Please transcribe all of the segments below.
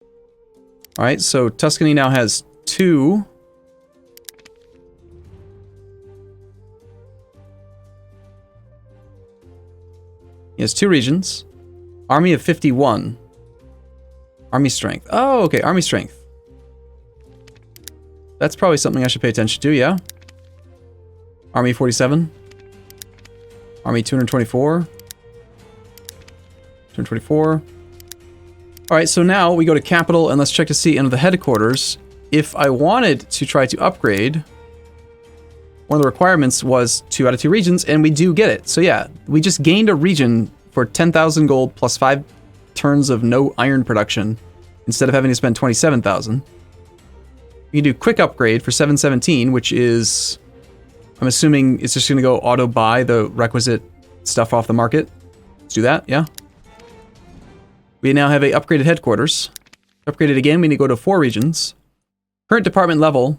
All right, so Tuscany now has 2. He has 2 regions. Army of 51. Army strength. Oh, okay, army strength. That's probably something I should pay attention to, yeah? Army 47. Army 224. 224. Alright, so now we go to capital and let's check to see into the headquarters. If I wanted to try to upgrade, one of the requirements was 2 out of 2 regions, and we do get it. So yeah, we just gained a region for 10,000 gold plus 5 turns of no iron production instead of having to spend 27,000. We can do quick upgrade for 717, which is, I'm assuming it's just going to go auto buy the requisite stuff off the market. Let's do that, yeah. We now have a upgraded headquarters. Upgraded again, we need to go to 4 regions. Current department level.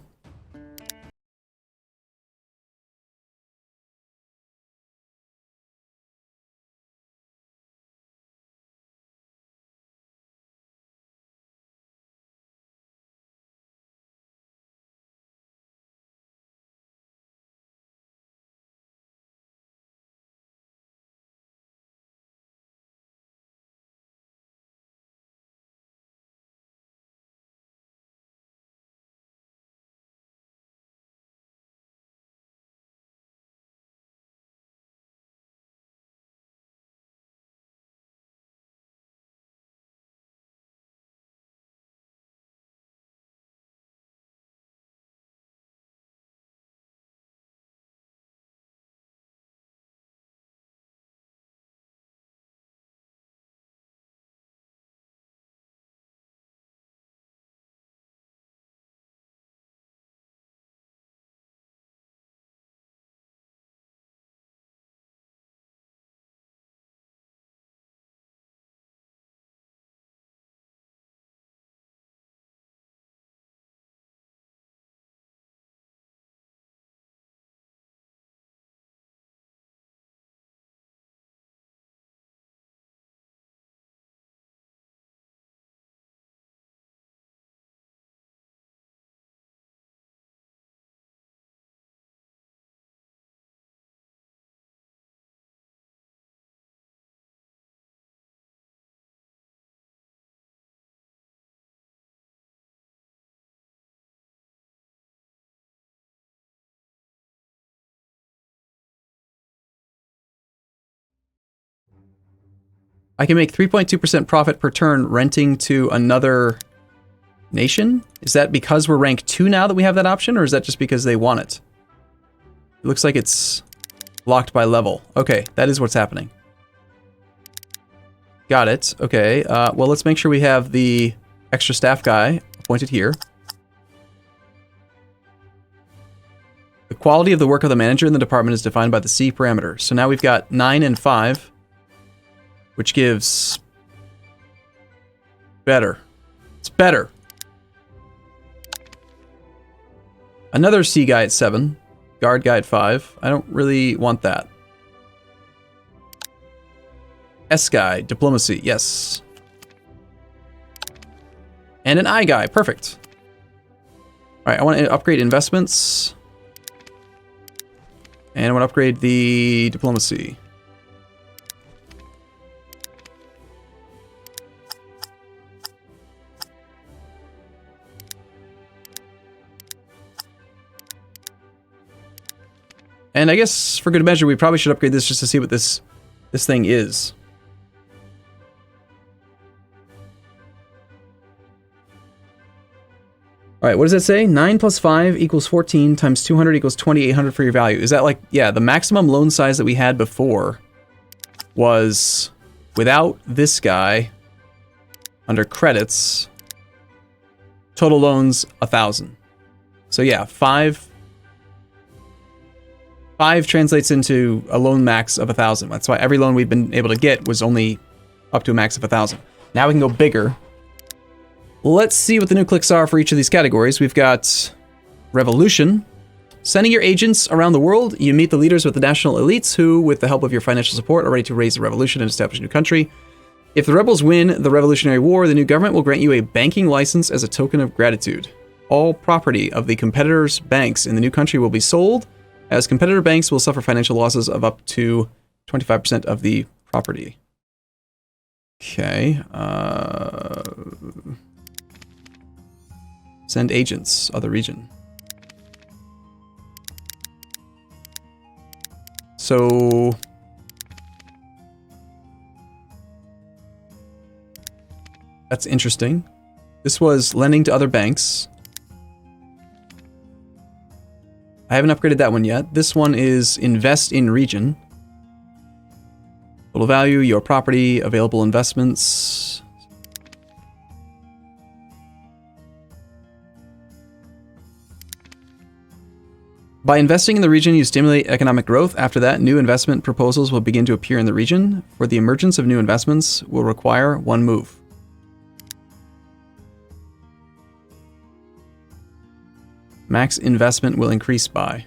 I can make 3.2% profit per turn renting to another nation? Is that because we're rank 2 now that we have that option, or is that just because they want it? It looks like it's locked by level. Okay, that is what's happening. Got it. Okay, well, let's make sure we have the extra staff guy appointed here. The quality of the work of the manager in the department is defined by the C parameter. So now we've got 9 and 5. Which gives better. It's better. Another C guy at 7. Guard guy at 5. I don't really want that. S guy, diplomacy, yes. And an I guy, perfect. Alright, I want to upgrade investments. And I want to upgrade the diplomacy. And I guess for good measure, we probably should upgrade this just to see what this thing is. All right, what does that say? 9 plus 5 equals 14 times 200 equals 2,800 for your value. Is that like, yeah, the maximum loan size that we had before was, without this guy, under credits, total loans 1,000. So yeah, 5 translates into a loan max of 1,000. That's why every loan we've been able to get was only up to a max of 1,000. Now we can go bigger. Let's see what the new clicks are for each of these categories. We've got Revolution. Sending your agents around the world, you meet the leaders with the national elites who, with the help of your financial support, are ready to raise the revolution and establish a new country. If the rebels win the Revolutionary War, the new government will grant you a banking license as a token of gratitude. All property of the competitors' banks in the new country will be sold, as competitor banks will suffer financial losses of up to 25% of the property. Okay. Send agents, other region. So... that's interesting. This was lending to other banks. I haven't upgraded that one yet. This one is invest in region. Total value, your property, available investments. By investing in the region, you stimulate economic growth. After that, new investment proposals will begin to appear in the region. For the emergence of new investments will require one move. Max investment will increase by.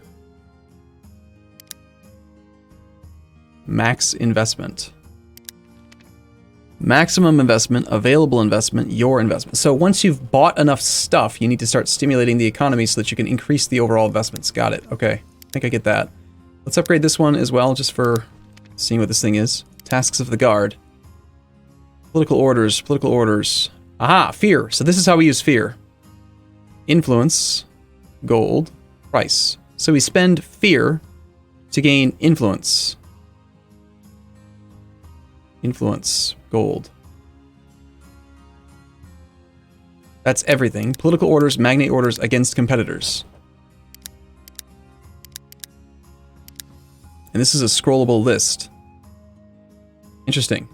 Max investment. Maximum investment, available investment, your investment. So once you've bought enough stuff, you need to start stimulating the economy so that you can increase the overall investments. Got it. Okay. I think I get that. Let's upgrade this one as well, just for seeing what this thing is. Tasks of the Guard. Political orders. Political orders. Aha! Fear. So this is how we use fear. Influence. Gold, price. So we spend fear to gain influence. Influence, gold. That's everything. Political orders, magnate orders against competitors. And this is a scrollable list. Interesting.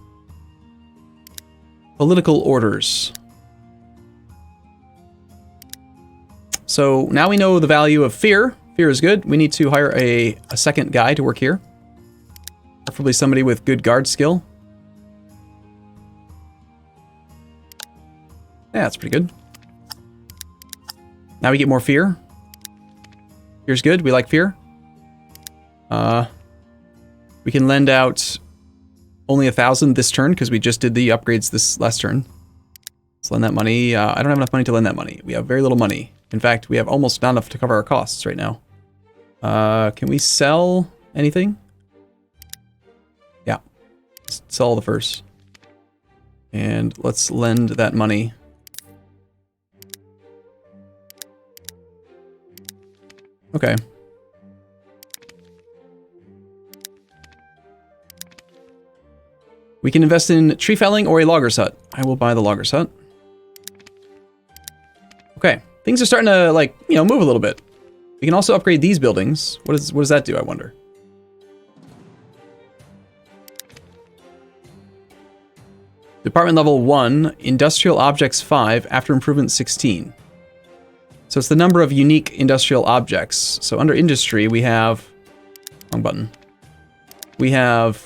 Political orders. So now we know the value of fear. Fear is good. We need to hire a second guy to work here. Preferably somebody with good guard skill. Yeah, that's pretty good. Now we get more fear. Fear's good. We like fear. We can lend out only 1,000 this turn because we just did the upgrades this last turn. Let's lend that money. I don't have enough money to lend that money. We have very little money. In fact, we have almost not enough to cover our costs right now. Can we sell anything? Yeah. Let's sell all the furs. And let's lend that money. Okay. We can invest in tree felling or a logger's hut. I will buy the logger's hut. Okay. Things are starting to, like, you know, move a little bit. We can also upgrade these buildings. What does that do, I wonder? Department level 1, industrial objects 5, after improvement 16. So it's the number of unique industrial objects. So under industry, we have... wrong button. We have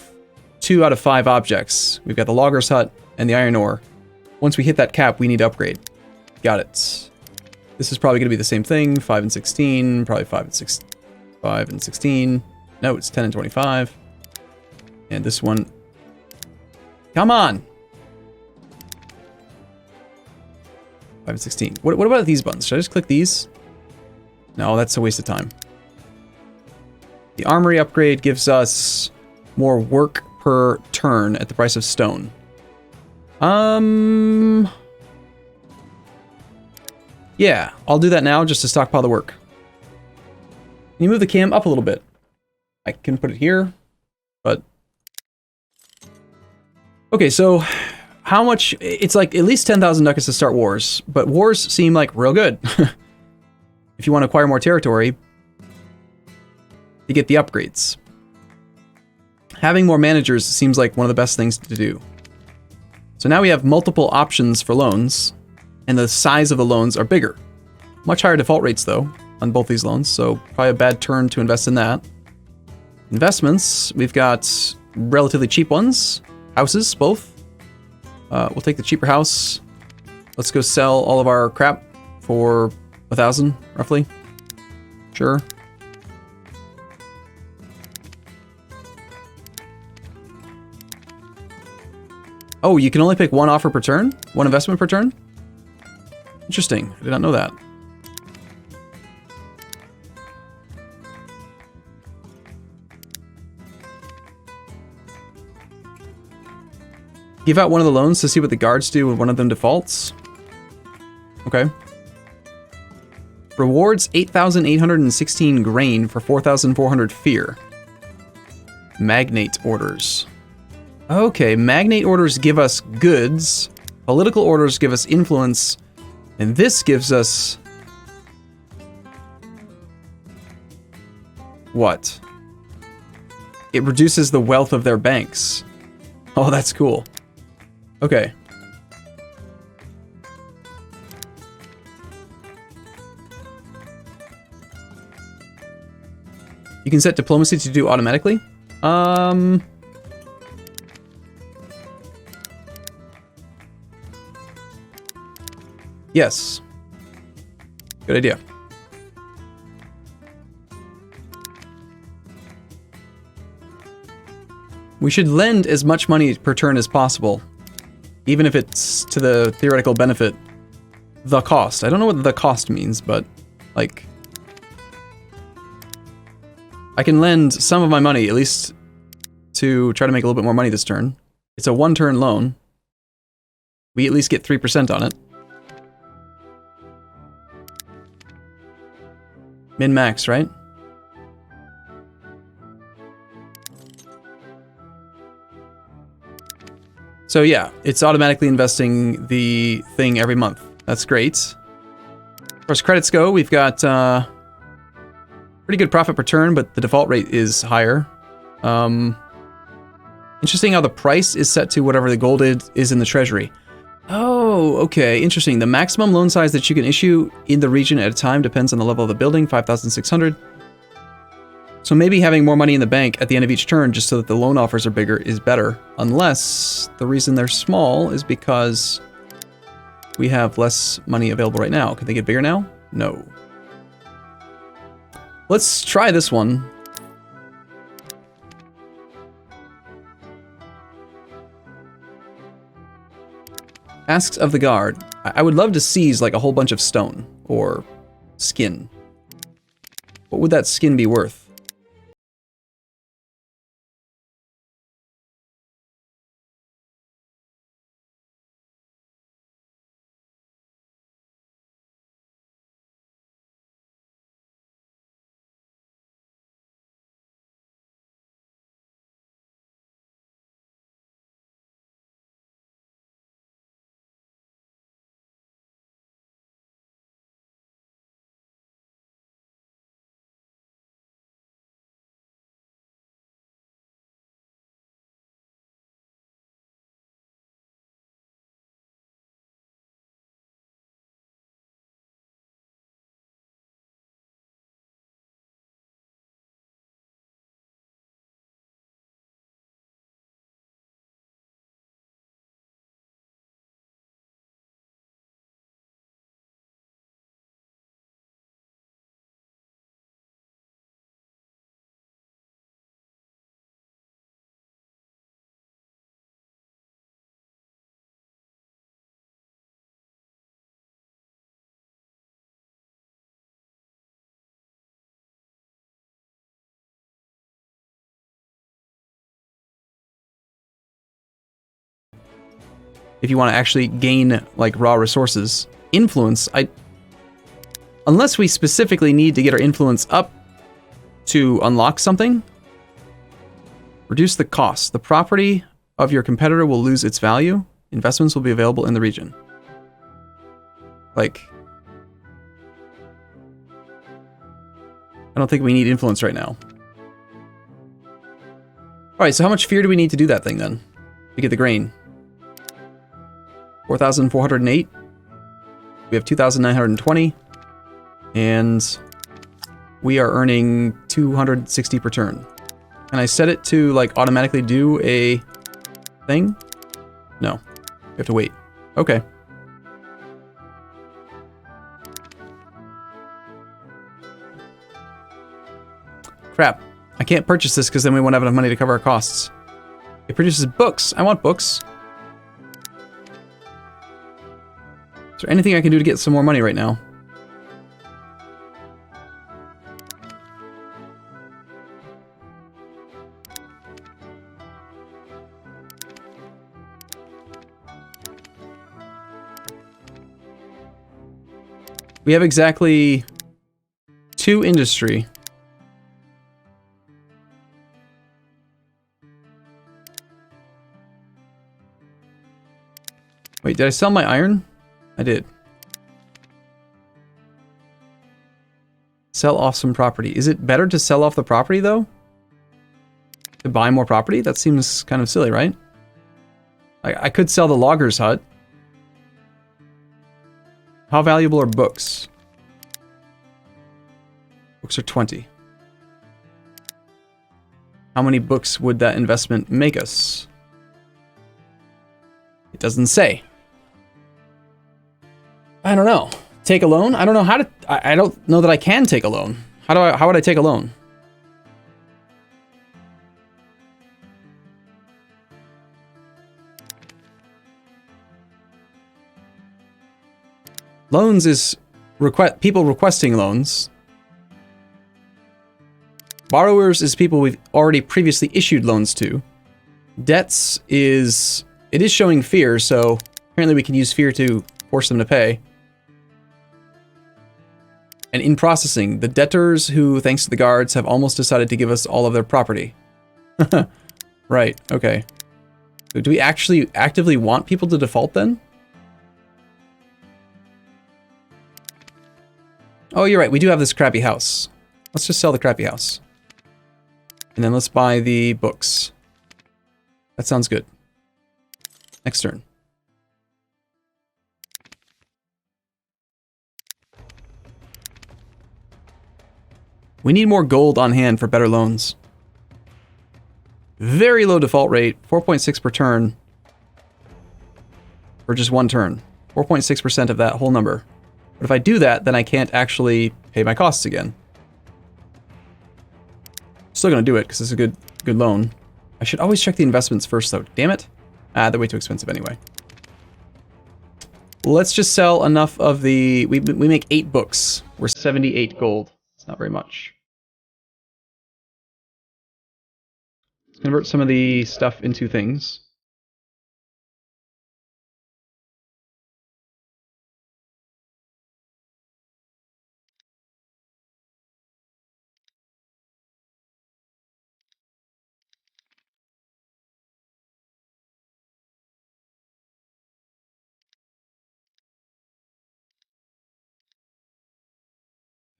2 out of 5 objects. We've got the logger's hut and the iron ore. Once we hit that cap, we need to upgrade. Got it. This is probably going to be the same thing. 5 and 16. Probably 5 and 6. 5 and 16. No, it's 10 and 25. And this one... come on! 5 and 16. What about these buttons? Should I just click these? No, that's a waste of time. The Armory upgrade gives us more work per turn at the price of stone. Yeah, I'll do that now just to stockpile the work. Can you move the cam up a little bit? I can put it here, but... okay, so how much... it's like at least 10,000 ducats to start wars, but wars seem like real good. If you want to acquire more territory, to get the upgrades. Having more managers seems like one of the best things to do. So now we have multiple options for loans, and the size of the loans are bigger. Much higher default rates, though, on both these loans, so probably a bad turn to invest in that. Investments, we've got relatively cheap ones. Houses, both. We'll take the cheaper house. Let's go sell all of our crap for 1,000, roughly. Sure. Oh, you can only pick one offer per turn? One investment per turn? Interesting. I did not know that. Give out one of the loans to see what the guards do when one of them defaults. Okay. Rewards 8,816 grain for 4,400 fear. Magnate orders. Okay, magnate orders give us goods. Political orders give us influence. And this gives us... what? It reduces the wealth of their banks. Oh, that's cool. Okay. You can set diplomacy to do automatically. Yes. Good idea. We should lend as much money per turn as possible, even if it's to the theoretical benefit. The cost. I don't know what the cost means, but, like... I can lend some of my money, at least, to try to make a little bit more money this turn. It's a one-turn loan. We at least get 3% on it. Min-max, right? So yeah, it's automatically investing the thing every month. That's great. As far as credits go, we've got pretty good profit per turn, but the default rate is higher. Interesting how the price is set to whatever the gold is in the treasury. Oh, okay, interesting. The maximum loan size that you can issue in the region at a time depends on the level of the building, 5,600. So maybe having more money in the bank at the end of each turn just so that the loan offers are bigger is better. Unless the reason they're small is because we have less money available right now. Can they get bigger now? No. Let's try this one. Asks of the guard. I would love to seize like a whole bunch of stone or skin. What would that skin be worth? If you want to actually gain like raw resources. Influence, unless we specifically need to get our influence up to unlock something. Reduce the cost. The property of your competitor will lose its value. Investments will be available in the region. Like, I don't think we need influence right now. Alright, so how much fear do we need to do that thing then? To get the grain? 4,408. We have 2,920. And we are earning 260 per turn. Can I set it to like automatically do a thing? No. We have to wait. Okay. Crap. I can't purchase this because then we won't have enough money to cover our costs. It produces books. I want books. there anything I can do to get some more money right now? We have exactly 2 industry. Wait, did I sell my iron? I did. Sell off some property. Is it better to sell off the property, though? To buy more property? That seems kind of silly, right? I could sell the logger's hut. How valuable are books? Books are 20. How many books would that investment make us? It doesn't say. I don't know. Take a loan? I don't know how to... I don't know that I can take a loan. How would I take a loan? Loans is people requesting loans. Borrowers is people we've already previously issued loans to. Debts is... It is showing fear, so apparently we can use fear to force them to pay. And in processing, the debtors who, thanks to the guards, have almost decided to give us all of their property. Right, okay. So do we actually actively want people to default then? Oh, you're right. We do have this crappy house. Let's just sell the crappy house. And then let's buy the books. That sounds good. Next turn. We need more gold on hand for better loans. Very low default rate. 4.6 per turn. For just 1 turn. 4.6% of that whole number. But if I do that, then I can't actually pay my costs again. Still gonna do it, because it's a good loan. I should always check the investments first, though. Damn it. Ah, they're way too expensive anyway. Let's just sell enough of the... We make 8 books. We're 78 gold. It's not very much. Let's convert some of the stuff into things.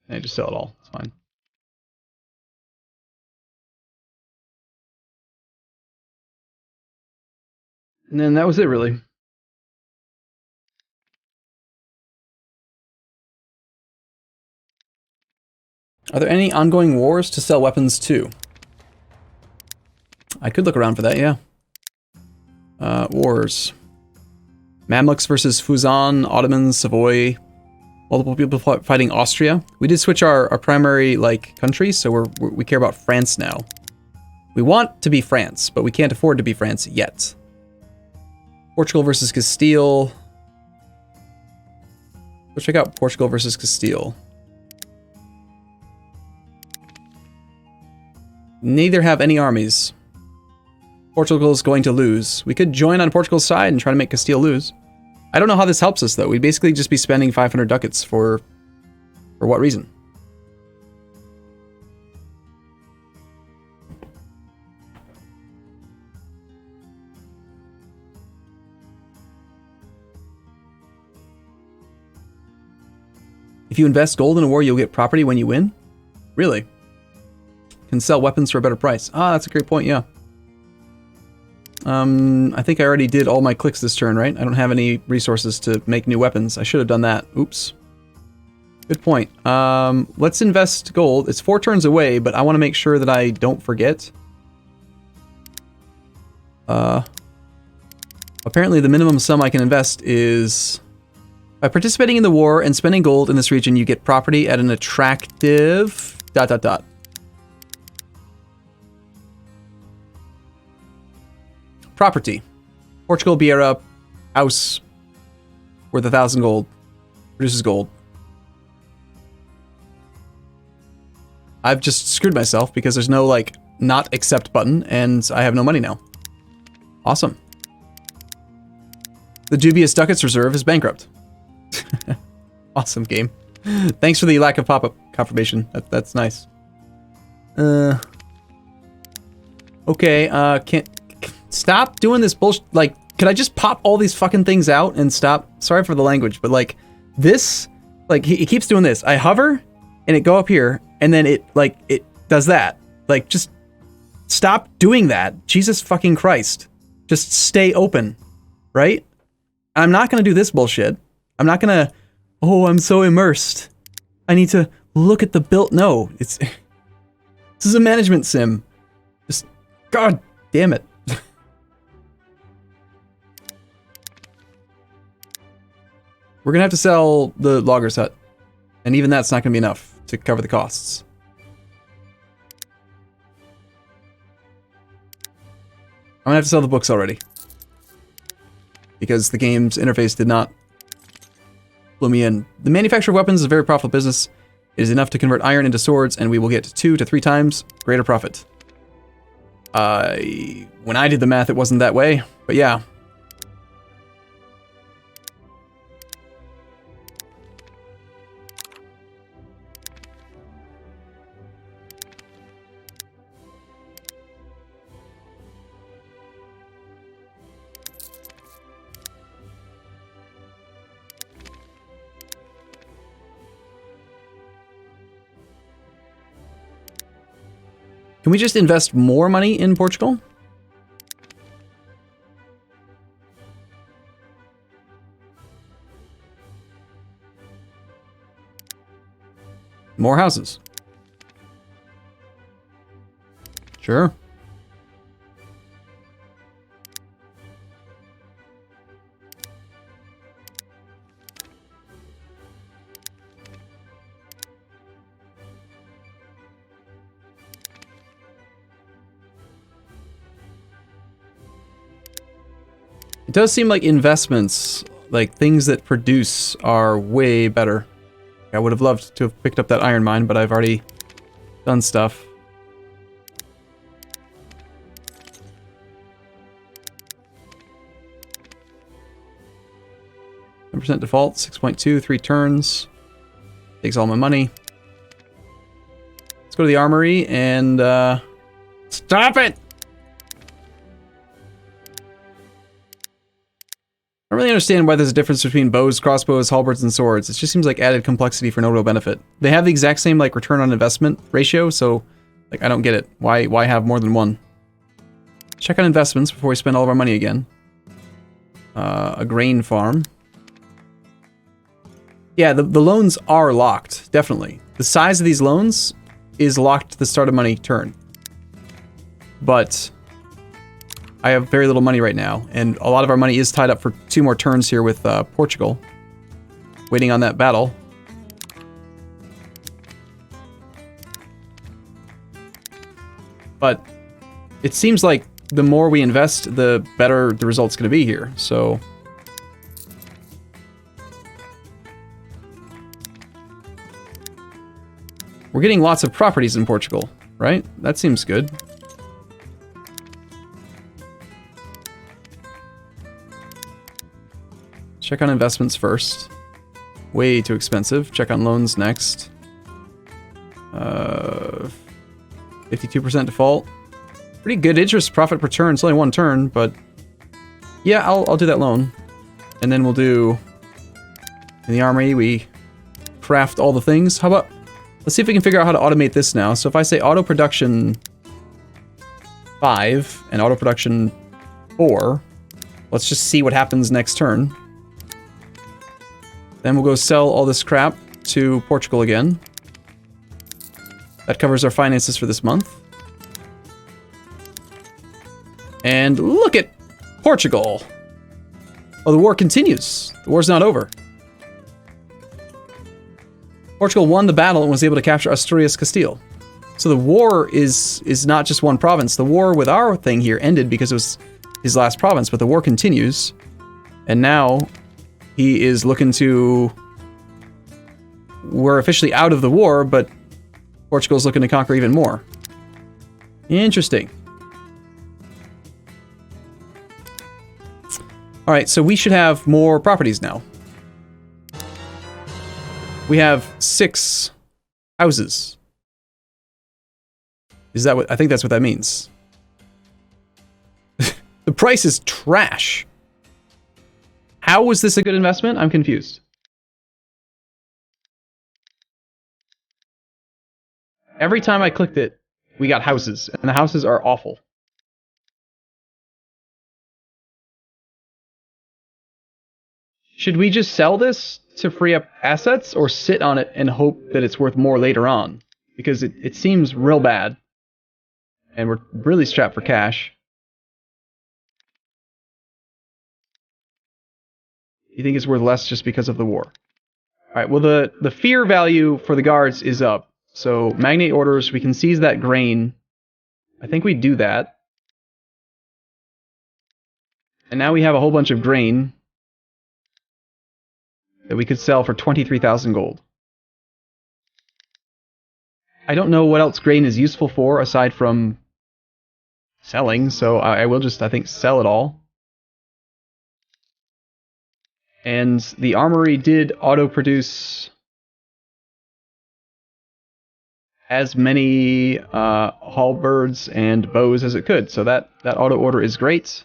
And just sell it all. It's fine. And then that was it, really. Are there any ongoing wars to sell weapons to? I could look around for that, yeah. Wars. Mamluks versus Fuzan, Ottomans, Savoy. Multiple people fighting Austria. We did switch our primary, like, country, so we care about France now. We want to be France, but we can't afford to be France yet. Portugal versus Castile. Let's check out Portugal versus Castile. Neither have any armies. Portugal's going to lose. We could join on Portugal's side and try to make Castile lose. I don't know how this helps us, though. We'd basically just be spending 500 ducats for what reason? If you invest gold in a war, you'll get property when you win? Really? Can sell weapons for a better price. Ah, that's a great point, yeah. I think I already did all my clicks this turn, right? I don't have any resources to make new weapons. I should have done that. Oops. Good point. Let's invest gold. It's 4 turns away, but I want to make sure that I don't forget. Apparently the minimum sum I can invest is... By participating in the war and spending gold in this region, you get property at an attractive... ... Property. Portugal, Beira, house. worth 1,000 gold. Produces gold. I've just screwed myself because there's no, like, not accept button, and I have no money now. Awesome. The dubious ducats reserve is bankrupt. Awesome game. Thanks for the lack of pop-up confirmation. That's nice. Okay, can't... Stop doing this bullshit. Like, could I just pop all these fucking things out and stop? Sorry for the language, but, like, this... Like, he keeps doing this. I hover, and it go up here, and then it does that. Like, just stop doing that. Jesus fucking Christ. Just stay open, right? I'm not gonna do this bullshit. I'm not gonna, oh, I'm so immersed. I need to look at the build. No, this is a management sim. Just, God damn it. We're gonna have to sell the logger's hut. And even that's not gonna be enough to cover the costs. I'm gonna have to sell the books already. Because the game's interface did not blow me in. The manufacture of weapons is a very profitable business. It is enough to convert iron into swords, and we will get 2 to 3 times greater profit. When I did the math, it wasn't that way, but yeah. Can we just invest more money in Portugal? More houses. Sure. It does seem like investments, like things that produce, are way better. I would have loved to have picked up that iron mine, but I've already done stuff. %, default, 6.2, 3 turns. Takes all my money. Let's go to the Armory and, stop it! I don't really understand why there's a difference between bows, crossbows, halberds, and swords. It just seems like added complexity for no real benefit. They have the exact same, like, return on investment ratio, so, like, I don't get it. Why have more than one? Check on investments before we spend all of our money again. A grain farm. Yeah, the loans are locked, definitely. The size of these loans is locked to the start of money turn. But I have very little money right now, and a lot of our money is tied up for 2 more turns here with Portugal. Waiting on that battle. But it seems like the more we invest, the better the result's going to be here, so... We're getting lots of properties in Portugal, right? That seems good. Check on investments first. Way too expensive. Check on loans next. 52% default. Pretty good interest profit per turn. It's only 1 turn, but yeah, I'll do that loan. And then we'll do in the Armory, we craft all the things. How about, let's see if we can figure out how to automate this now. So if I say auto production 5 and auto production 4, let's just see what happens next turn. Then we'll go sell all this crap to Portugal again. That covers our finances for this month. And look at Portugal! Oh, the war continues. The war's not over. Portugal won the battle and was able to capture Asturias Castile. So the war is not just one province. The war with our thing here ended because it was his last province, but the war continues. And now he is looking to... We're officially out of the war, but Portugal's looking to conquer even more. Interesting. Alright, so we should have more properties now. We have 6 houses. Is that what... I think that's what that means. The price is trash. How was this a good investment? I'm confused. Every time I clicked it, we got houses, and the houses are awful. Should we just sell this to free up assets, or sit on it and hope that it's worth more later on? Because it seems real bad. And we're really strapped for cash. You think it's worth less just because of the war? Alright, well the fear value for the guards is up. So, magnate orders, we can seize that grain. I think we do that. And now we have a whole bunch of grain that we could sell for 23,000 gold. I don't know what else grain is useful for aside from selling, so I will just, I think, sell it all. And the Armory did auto-produce as many halberds and bows as it could, so that auto-order is great.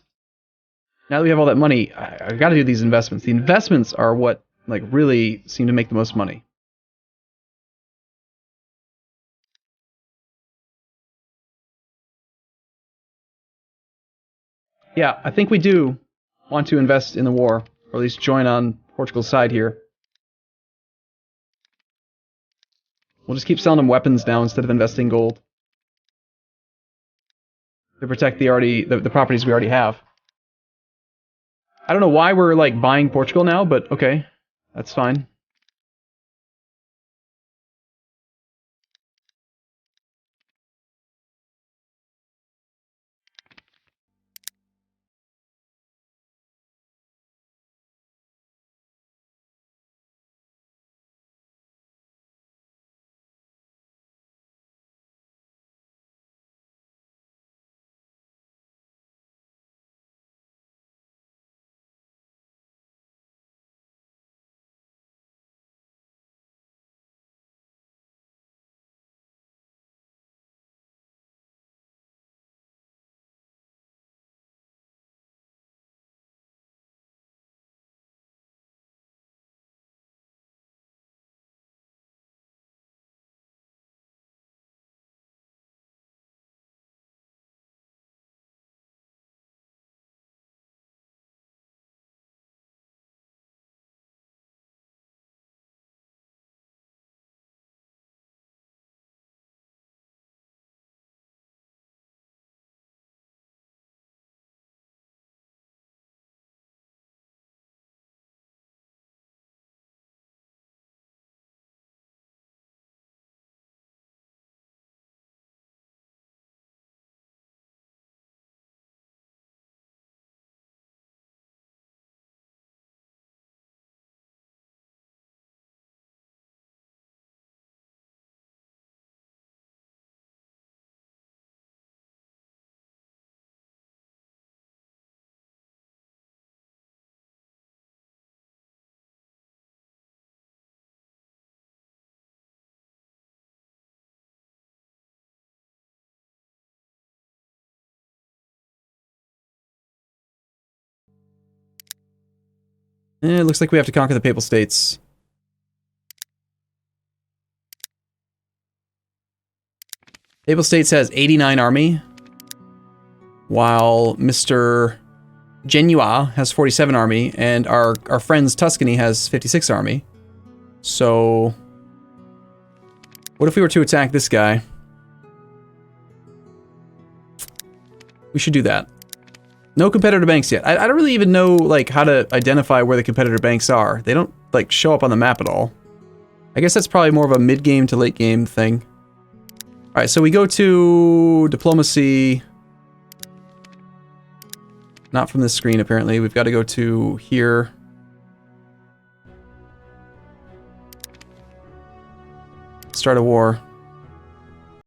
Now that we have all that money, I've got to do these investments. The investments are what like really seem to make the most money. Yeah, I think we do want to invest in the war, or at least join on Portugal's side here. We'll just keep selling them weapons now instead of investing gold to protect the properties we already have. I don't know why we're like buying Portugal now, but okay, that's fine. It looks like we have to conquer the Papal States. Papal States has 89 army, while Mr. Genoa has 47 army, and our friends Tuscany has 56 army. So, what if we were to attack this guy? We should do that. No competitor banks yet. I don't really even know like how to identify where the competitor banks are. They don't like show up on the map at all. I guess that's probably more of a mid-game to late-game thing. Alright, so we go to diplomacy. Not from this screen, apparently. We've got to go to here. start a war.